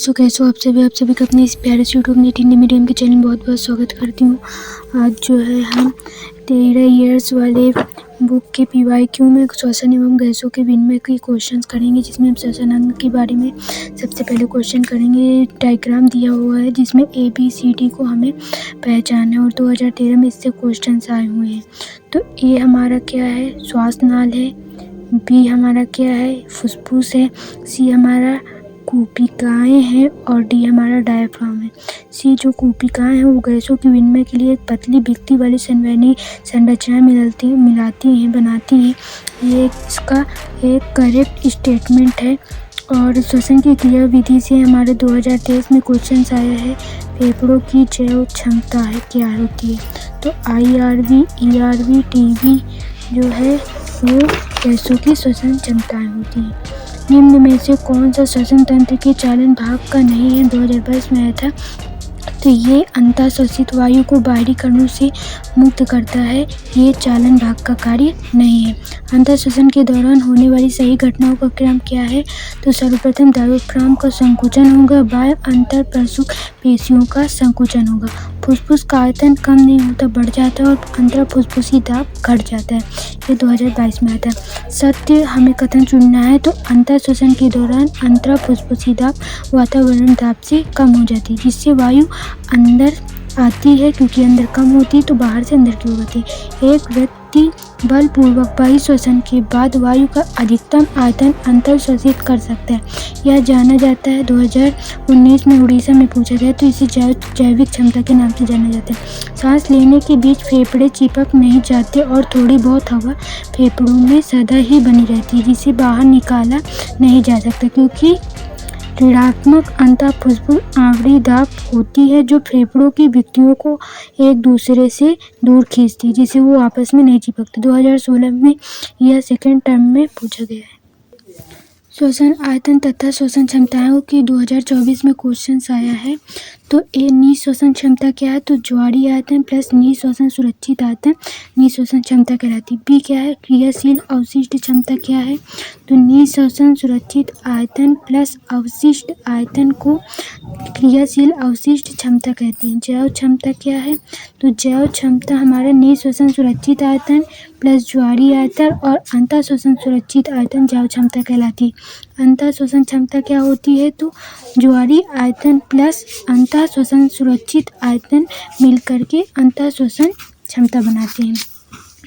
सो कैसे हो आप सभी का अपने इस प्यारे से यूट्यूब नेट हिंदी मीडियम के चैनल में बहुत बहुत स्वागत करती हूँ। आज जो है हम 13 इयर्स वाले बुक के PYQ में श्वसन एवं गैसों के विनिमय के क्वेश्चंस करेंगे, जिसमें हम श्वसन अंग के बारे में सबसे पहले क्वेश्चन करेंगे। डायग्राम दिया हुआ है जिसमें ABCD को हमें पहचानना है और 2013 में इससे क्वेश्चन आए हुए हैं। तो A हमारा क्या है, श्वास नाल है। B हमारा क्या है, फुसफुस है। C हमारा कूपिकाएँ हैं और D हमारा डायफ्राम है। C जो कूपिकाएँ हैं वो गैसों के विनिमय के लिए एक पतली भित्ति वाली संवहनी संरचनाएं बनाती हैं। ये इसका एक करेक्ट स्टेटमेंट है। और श्वसन की क्रिया विधि से हमारे 2023 में क्वेश्चन आया है, फेफड़ों की जैव क्षमता है क्या होती है। तो IRV, ERV, TB जो है वो गैसों की श्वसन क्षमताएं होती हैं। निम्न में से कौन सा श्वसन तंत्र के चालन भाग का नहीं है, 2022 में आया था। तो ये अंतःश्वसित वायु को बाहरी कणों से मुक्त करता है, ये चालन भाग का कार्य नहीं है। अंतःश्वसन के दौरान होने वाली सही घटनाओं का क्रम क्या है। तो सर्वप्रथम डायफ्राम का संकुचन होगा, बाह्य अंतःप्रसूक पेशियों का संकुचन होगा। फुसफुस का आयतन कम नहीं होता, बढ़ जाता है और अंतःफुसफुसी दाब घट जाता है। ये 2022 में आता है। सत्य हमें कथन चुनना है। तो अंतःश्वसन के दौरान अंतःफुसफुसी दाब वातावरण दाब से कम हो जाती है, जिससे वायु अंदर आती है। क्योंकि अंदर कम होती है तो बाहर से अंदर की ओर आती है। एक व्यक्ति बलपूर्वक बाह्य श्वसन के बाद वायु का अधिकतम आयतन अंतःश्वसित कर सकता है, यह जाना जाता है। 2019 में उड़ीसा में पूछा गया, तो इसे जैविक क्षमता के नाम से जाना जाता है। सांस लेने के बीच फेफड़े चिपक नहीं जाते और थोड़ी बहुत हवा फेफड़ों में सदा ही बनी रहती है, जिसे बाहर निकाला नहीं जा सकता, क्योंकि ऋणात्मक अंतःफुसफुस आवड़ी दाब होती है जो फेफड़ों की भित्तियों को एक दूसरे से दूर खींचती है, जिसे वो आपस में नहीं चिपकते। 2016 में यह सेकंड टर्म में पूछा गया है। श्वसन आयतन तथा श्वसन क्षमताओं की 2024 में क्वेश्चन आया है। तो ए निःश्वसन क्षमता क्या है, तो ज्वारीय आयतन प्लस निःश्वसन सुरक्षित आयतन निःश्वसन क्षमता कहलाती है। बी क्या है, क्रियाशील अवशिष्ट क्षमता क्या है, तो निःश्वसन सुरक्षित आयतन प्लस अवशिष्ट आयतन को क्रियाशील अवशिष्ट क्षमता कहते हैं। जैव क्षमता क्या है, तो जैव क्षमता हमारा निःश्वसन सुरक्षित आयतन प्लस ज्वारीय आयतन और अंतःश्वसन सुरक्षित आयतन जैव क्षमता कहलाती है। अंतःश्वसन क्षमता क्या होती है, तो ज्वारीय आयतन प्लस अंतःश्वसन सुरक्षित आयतन मिलकर के अंतःश्वसन क्षमता बनाते हैं।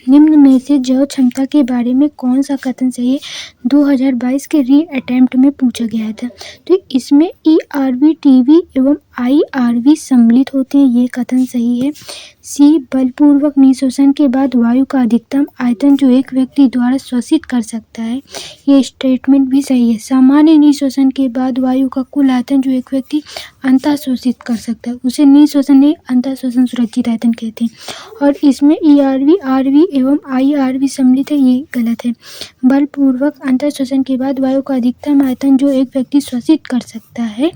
निम्न में से जैव क्षमता के बारे में कौन सा कथन सही है, 2022 के री अटेम्प्ट में पूछा गया था। तो इसमें ERV, TB एवं IRV सम्मिलित होते हैं, ये कथन सही है। C बलपूर्वक निःश्वसन के बाद वायु का अधिकतम आयतन जो एक व्यक्ति द्वारा श्वसित कर सकता है, ये स्टेटमेंट भी सही है। सामान्य निःश्वसन के बाद वायु का कुल आयतन जो एक व्यक्ति अंतःश्वसित कर सकता है उसे निःश्वसन नहीं अंतःश्वसन सुरक्षित आयतन कहते हैं। और इसमें ERV, RV एवं IRV सम्मिलित है, ये गलत है। बलपूर्वक अंतःश्वसन के बाद वायु का अधिकतम आयतन जो एक व्यक्ति श्वसित कर सकता है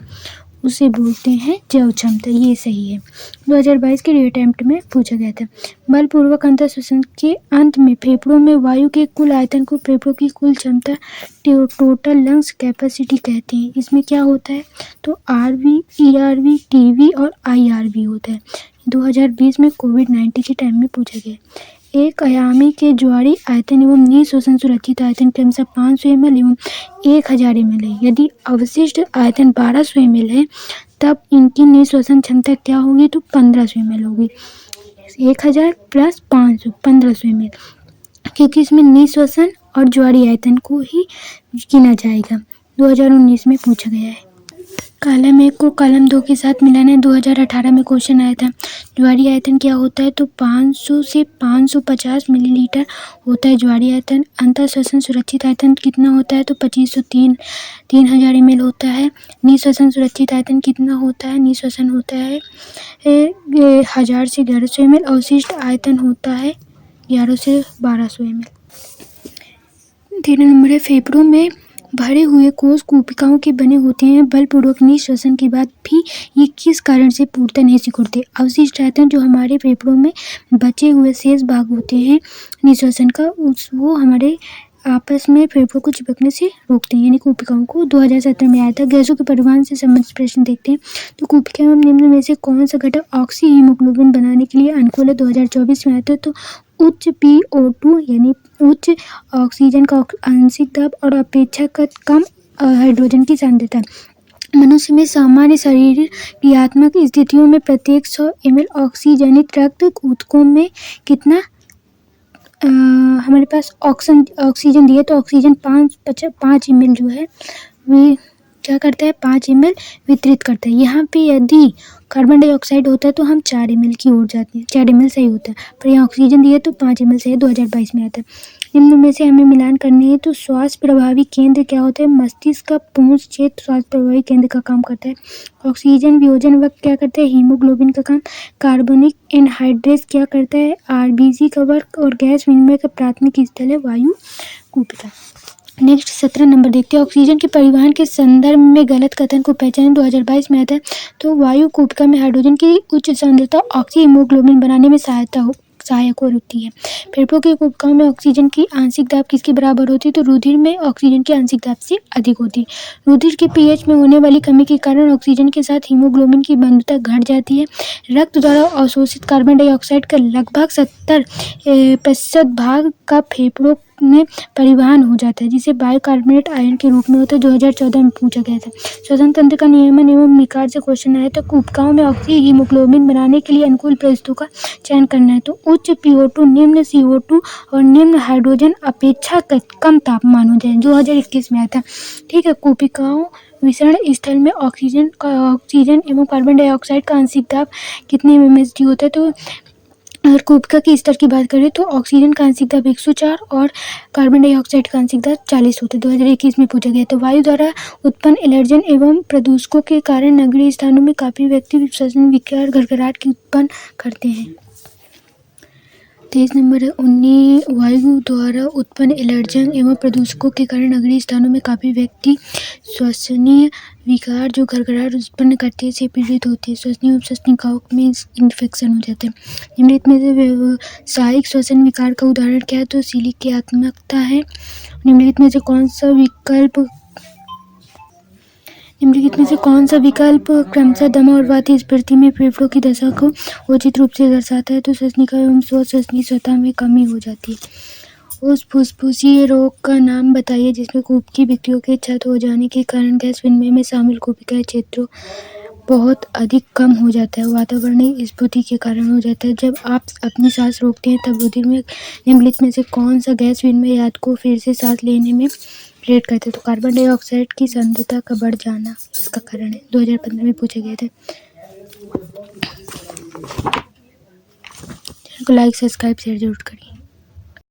उसे बोलते हैं जैव क्षमता, ये सही है। 2022 के रीअटेम्प्ट में पूछा गया था। बलपूर्वक अंतःश्वसन के अंत में फेफड़ों में वायु के कुल आयतन को फेफड़ों की कुल क्षमता टोटल लंग्स कैपेसिटी कहते हैं। इसमें क्या होता है, तो RV, ERV, TB और IRV होता है। 2020 में कोविड-19 के टाइम में पूछा गया। एक आयामी के ज्वारीय आयतन एवं निःश्वसन सुरक्षित आयतन क्रमशः 500 ml एवं 1000 ml है। यदि अवशिष्ट आयतन 1200 ml है तब इनकी निःश्वसन क्षमता क्या होगी, तो 1500 ml होगी। 1000 प्लस 500 1500 ml, क्योंकि इसमें निःश्वसन और ज्वारीय आयतन को ही गिना जाएगा। 2019 में पूछा गया है। कॉलम 1 को कॉलम 2 के साथ मिलाना है, 2018 में क्वेश्चन आया था। ज्वारीय आयतन क्या होता है, तो 500 से 550 मिलीलीटर होता है ज्वारीय आयतन। अंतःश्वसन सुरक्षित आयतन कितना होता है, तो 2503 3000 ml होता है। निःश्वसन सुरक्षित आयतन कितना होता है, निःश्वसन होता है 1000 से 1100 ml। अवशिष्ट आयतन होता है 1100 से 1200 ml। 3 नंबर है, फेफड़ों में भरे हुए कोष कूपिकाओं के बने होते हैं। बलपूर्वक निःश्वसन के बाद भी ये किस कारण से पूर्णतः नहीं सिकुड़ते। अवशिष्ट आयतन जो हमारे फेफड़ों में बचे हुए शेष भाग होते हैं निःश्वसन का, वो हमारे आपस में फेफड़ों को चिपकने से रोकते हैं, यानी कूपिकाओं को। 2017 में आया था। गैसों के परिवहन से संबंधित प्रश्न देखते हैं। तो कूपिका एवं निम्न में से कौन सा घटक ऑक्सी हीमोग्लोबिन बनाने के लिए अनुकूल है? 2024 में आया था। तो उच्च PO2 यानी उच्च ऑक्सीजन का आंशिक दाब और अपेक्षाकृत कम हाइड्रोजन की सांद्रता। मनुष्य में सामान्य शरीर क्रियात्मक स्थितियों में प्रत्येक 100 ml ऑक्सीजनित रक्त ऊतकों में कितना हमारे पास ऑक्सीजन दिया, तो ऑक्सीजन 5 ml जो है वे क्या करता है, 5 ml वितरित करता है। यहाँ पे यदि कार्बन डाइऑक्साइड होता है तो हम 4 ml की ओर जाते हैं, 4 ml सही होता है, पर यहाँ ऑक्सीजन दिया तो 5 ml सही है। 2022 में आता है। निम्न में से हमें मिलान करने हैं। तो श्वास प्रभावी केंद्र क्या होता है? मस्तिष्क का पूंछ क्षेत्र श्वास प्रभावी केंद्र का काम करता है। ऑक्सीजन वियोजन वक्त क्या करता है? हीमोग्लोबिन का काम। कार्बनिक एनहाइड्रेस क्या करता है? RBC का वर्क। और गैस विनिमय का प्राथमिक स्थल है वायु कूपिका। नेक्स्ट 17 नंबर देखते हैं। ऑक्सीजन के परिवहन के संदर्भ में गलत कथन को पहचानें। 2022 में आता है। तो वायु कूपिका में हाइड्रोजन की उच्च सांद्रता ऑक्सी हीमोग्लोबिन बनाने में सहायक होती है। फेफड़ों की कूपिकाओं में ऑक्सीजन की आंशिक दाब किसके बराबर होती है? तो रुधिर में ऑक्सीजन की आंशिक दाब से अधिक होती है। रुधिर के pH में होने वाली कमी के कारण ऑक्सीजन के साथ हीमोग्लोबिन की बंधुता घट जाती है। रक्त द्वारा अवशोषित कार्बन डाइऑक्साइड का लगभग 70% भाग का फेफड़ों में परिवहन हो जाता है, जिसे बाइकार्बोनेट आयन के रूप में होता है। 2014 में पूछा गया था। श्वसन तंत्र का नियमन एवं विकार से क्वेश्चन आया था। कूपिकाओं में ऑक्सी हीमोग्लोबिन बनाने के लिए अनुकूल परिस्थितियों का चयन करना है। तो उच्च PO2, निम्न CO2 और निम्न हाइड्रोजन अपेक्षाकृत कम तापमान हो जाए। 2021 में आया था। ठीक है। कूपिकाओं विसरण स्थल में ऑक्सीजन एवं कार्बन डाइऑक्साइड का आंशिक दाब कितने mmHg होता है? तो अगर कूपिका के स्तर की बात करें तो ऑक्सीजन का आंशिक दाब 104 और कार्बन डाइऑक्साइड का आंशिक दाब 40 होता है। 2021 में पूछा गया। तो वायु द्वारा उत्पन्न एलर्जन एवं प्रदूषकों के कारण नगरीय स्थानों में काफी व्यक्ति श्वसन विकार घरघराहट की उत्पन्न करते हैं। 23 नंबर है। वायु द्वारा उत्पन्न एलर्जन एवं प्रदूषकों के कारण नगरीय स्थानों में काफी व्यक्ति श्वसनीय विकार जो घरघराहट उत्पन्न करते हैं से पीड़ित होते हैं। श्वसनीय एवं श्वसनिकाओं में इन्फेक्शन हो जाते हैं। निम्नलिखित में से व्यावसायिक श्वसन विकार का उदाहरण क्या है? तो सिलिक्यात्मकता है। निम्नलिखित में से कौन सा विकल्प क्रमशः दमा और वात स्फीति में फेफड़ों की दशा को उचित रूप से दर्शाता है? तो श्वसनिका एवं स्वश्वसनीय स्वता में कमी हो जाती है। उस फुफ्फुसीय रोग का नाम बताइए जिसमें कूपिकी व्यक्तियों के क्षत हो जाने के कारण गैस विनिमय में शामिल कूपिका क्षेत्रों बहुत अधिक कम हो जाता है। वातावरणीय स्फूर्ति के कारण हो जाता है। जब आप अपनी सांस रोकते हैं तब रुधिर में निम्नलिखित में से कौन सा गैस विनिमय याद को फिर से सांस लेने में प्रेरित करते हैं? तो कार्बन डाइऑक्साइड की सांद्रता का बढ़ जाना इसका कारण है। 2015 में पूछा गया था। लाइक, सब्सक्राइब, शेयर जरूर करिए।